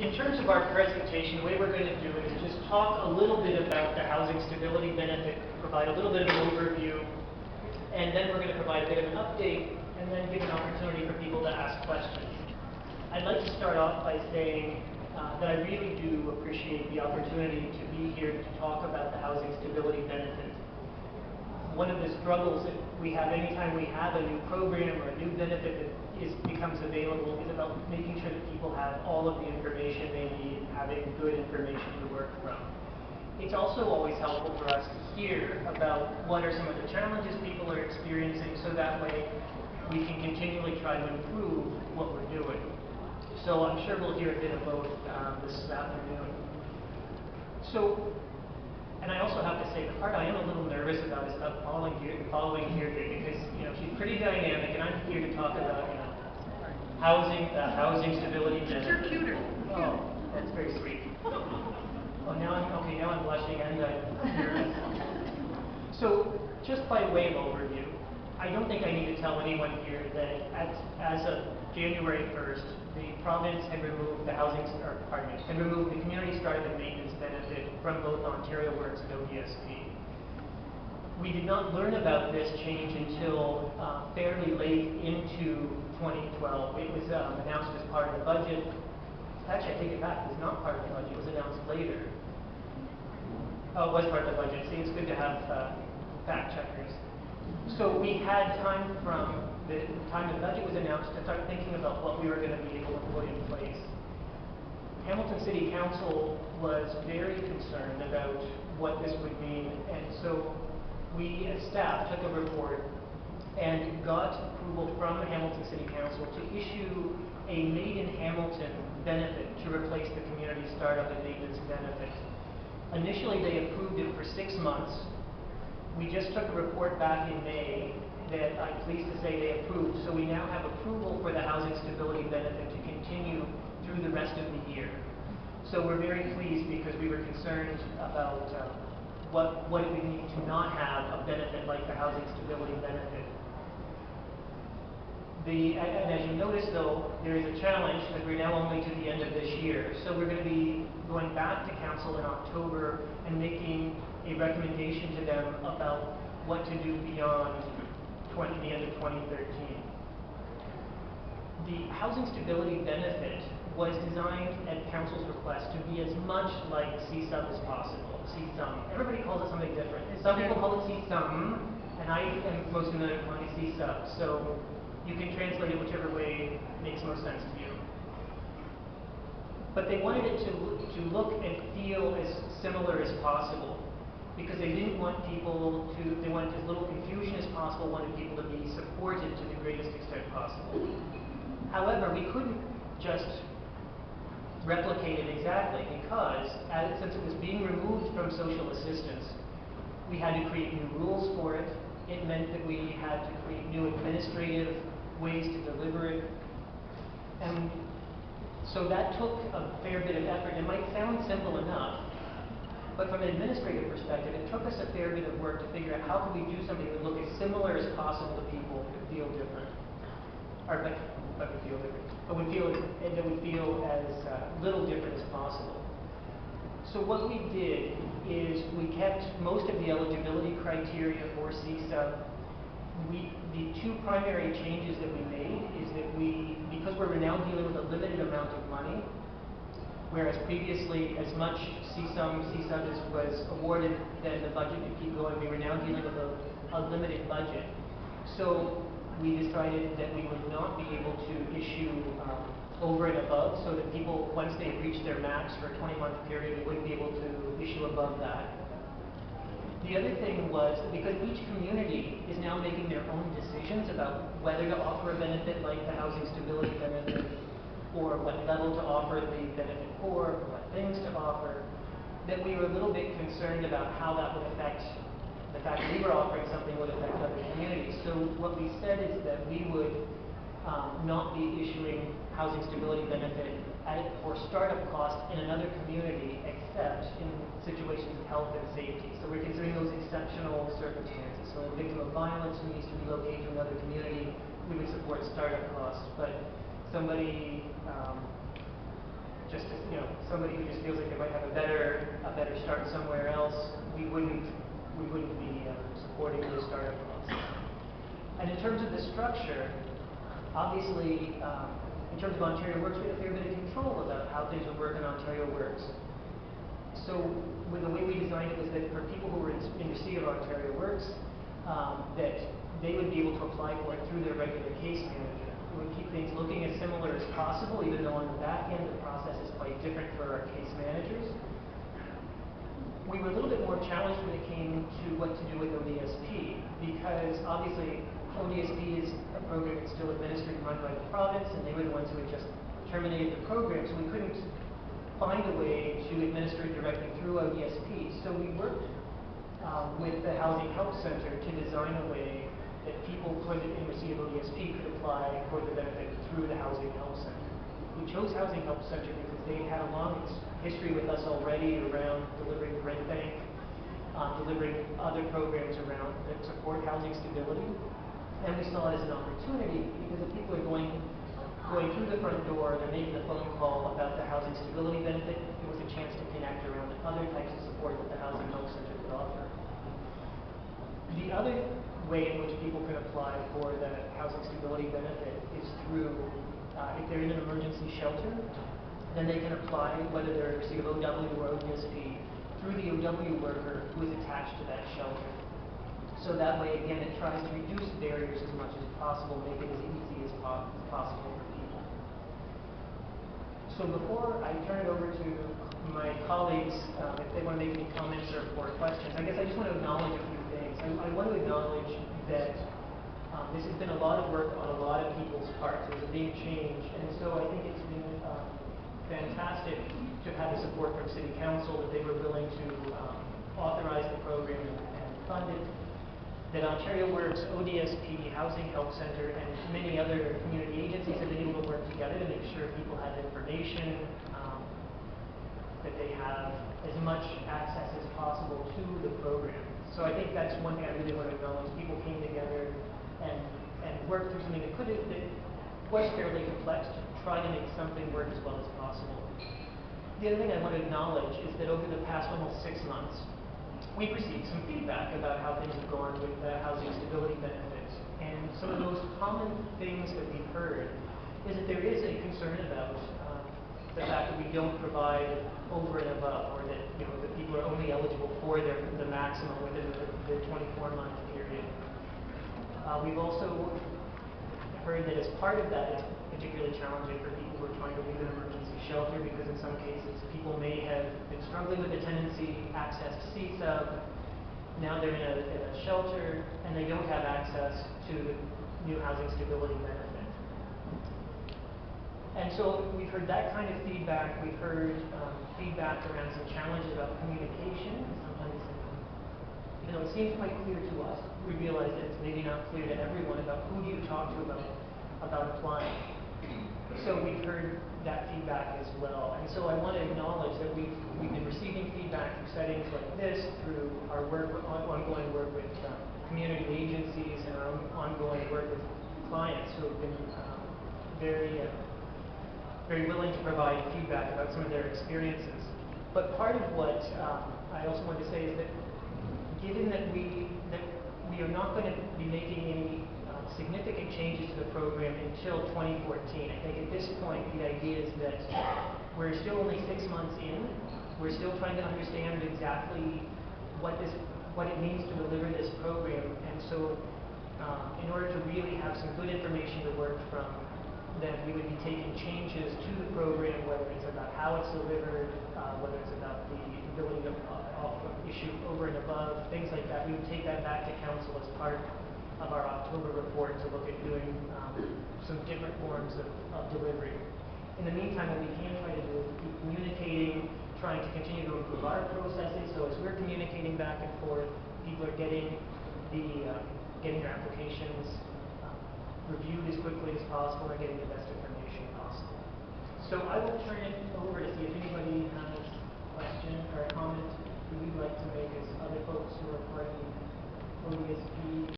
In terms of our presentation, the way we're going to do it is just talk a little bit about the housing stability benefit, provide a little bit of an overview, and then we're going to provide a bit of an update, and then give an opportunity for people to ask questions. I'd like to start off by saying that I really do appreciate the opportunity to be here to talk about the housing stability benefit. One of the struggles that we have anytime we have a new program or a new benefit that becomes available is about making sure that people have all of the information they need and having good information to work from. It's also always helpful for us to hear about what are some of the challenges people are experiencing, so that way we can continually try to improve what we're doing. So I'm sure we'll hear a bit of both this afternoon. And I also have to say, the part I am a little nervous about is about following Deirdre, because she's pretty dynamic, and I'm here to talk about housing stability. You're cuter. Oh, that's very sweet. Oh, now I'm blushing and I'm nervous. So, just by way of overview, I don't think I need to tell anyone here that as of January 1st, the province had removed had removed the community startup and maintenance benefit from both Ontario Works and Odsp. We did not learn about this change until fairly late into 2012. It was announced as part of the budget. Actually, I take it back. It was not part of the budget. It was announced later. Oh, it was part of the budget. See, it's good to have fact checkers. So we had time from the time the budget was announced to start thinking about what we were going to be able to put in place. Hamilton City Council was very concerned about what this would mean, and so we as staff took a report and got approval from the Hamilton City Council to issue a Made in Hamilton benefit to replace the community startup and maintenance benefit. Initially, they approved it for 6 months. We just took a report back in May that I'm pleased to say they approved, so we now have approval for the housing stability benefit to continue through the rest of the year. So we're very pleased, because we were concerned about what it would mean to not have a benefit like the housing stability benefit. And as you notice, though, there is a challenge, because we're now only to the end of this year. So we're going to be going back to Council in October and making a recommendation to them about what to do beyond the end of 2013. The housing stability benefit was designed at Council's request to be as much like CSUB as possible. CSUM. Everybody calls it something different. Some people call it CSUM, and I am most familiar with calling it CSUB. So you can translate it whichever way makes most sense to you. But they wanted it to look and feel as similar as possible, because they didn't want they wanted as little confusion as possible, wanted people to be supported to the greatest extent possible. However, we couldn't just replicate it exactly, because since it was being removed from social assistance, we had to create new rules for it. It meant that we had to create new administrative ways to deliver it. And so that took a fair bit of effort. It might sound simple enough, but from an administrative perspective, it took us a fair bit of work to figure out how could we do something that would look as similar as possible to people that feel different. Or that would feel different. But that would feel as little different as possible. So what we did is we kept most of the eligibility criteria for CSUB. The two primary changes that we made is that because we're now dealing with a limited amount of money, whereas previously as much CSUB was awarded, then the budget would keep going. We were now dealing with a limited budget. So we decided that we would not be able to issue over and above, so that people, once they had reached their max for a 20-month period, we wouldn't be able to issue above that. The other thing was, because each community is now making their own decisions about whether to offer a benefit like the housing stability benefit, or what level to offer the benefit for, what things to offer, that we were a little bit concerned about how that would affect the fact that we were offering something would affect other communities. So what we said is that we would not be issuing housing stability benefit for startup costs in another community, except in situations of health and safety. So we're considering those exceptional circumstances. So a victim of violence who needs to relocate to another community, we would support startup costs. But somebody, just somebody who just feels like they might have a better start somewhere else, we wouldn't be supporting the startup process. And in terms of the structure, obviously, in terms of Ontario Works, we had a fair bit of control about how things would work in Ontario Works. So with the way we designed it was that for people who were in receipt of Ontario Works, that they would be able to apply for it through their regular case manager. We would keep things looking as similar as possible, even though on the back end the process is quite different for our case managers. We were a little bit more challenged when it came to what to do with ODSP, because obviously ODSP is a program that's still administered and run by the province, and they were the ones who had just terminated the program, so we couldn't find a way to administer it directly through ODSP. So we worked with the Housing Help Center to design a way that people in receipt of ODSP could apply for the benefit through the Housing Help Center. We chose Housing Help Center because they had a long history with us already around delivering the rent bank, delivering other programs around that support housing stability. And we saw it as an opportunity because if people are going through the front door, they're making a phone call about the housing stability benefit, it was a chance to connect around other types of support that the Housing Help Center could offer. The other way in which people can apply for the housing stability benefit is through, if they're in an emergency shelter, then they can apply, whether they're in receipt of OW or ODSP, through the OW worker who is attached to that shelter. So that way, again, it tries to reduce barriers as much as possible, make it as easy as possible for people. So before I turn it over to my colleagues, if they want to make any comments or questions, I guess I just want to acknowledge a few things. I want to acknowledge that this has been a lot of work on a lot of people's parts. There's a big change, and so I think it's been fantastic to have the support from City Council that they were willing to authorize the program and fund it. That Ontario Works, ODSP, Housing Help Center, and many other community agencies have been able to work together to make sure people have information, that they have as much access as possible to the program. So I think that's one thing I really want to acknowledge. People came together and worked through something that was fairly complex to try to make something work as well as possible. The other thing I want to acknowledge is that over the past almost 6 months, we've received some feedback about how things have gone with the housing stability benefits. And some of the most common things that we've heard is that there is a concern about the fact that we don't provide over and above, or that that people are only eligible for the maximum within the 24-month period. We've also heard that as part of that, it's particularly challenging for people who are trying to leave an emergency shelter, because in some cases people may have been struggling with the tenancy, access to CSUB, now they're in a shelter and they don't have access to the new housing stability benefit. And so we've heard that kind of feedback. We've heard feedback around some challenges about communication. Sometimes, even though it seems quite clear to us, we realize that it's maybe not clear to everyone about who do you talk to about applying. So we've heard that feedback as well. And so I want to acknowledge that we've been receiving feedback through settings like this, through our ongoing work with community agencies, and our ongoing work with clients who have been very willing to provide feedback about some of their experiences. But part of what I also want to say is that given that we are not going to be making any significant changes to the program until 2014, I think at this point the idea is that we're still only 6 months in. We're still trying to understand exactly what it means to deliver this program. And so in order to really have some good information to work from, then we would be taking changes to the program, whether it's about how it's delivered, whether it's about the ability to issue over and above, things like that. We would take that back to council as part of our October report to look at doing some different forms of delivery. In the meantime, what we can try to do is keep communicating, trying to continue to improve our processes. So as we're communicating back and forth, people are getting their applications reviewed as quickly as possible and getting the best information possible. So I will turn it over to see if anybody has a question or a comment that you'd like to make as other folks who are part of the ODSP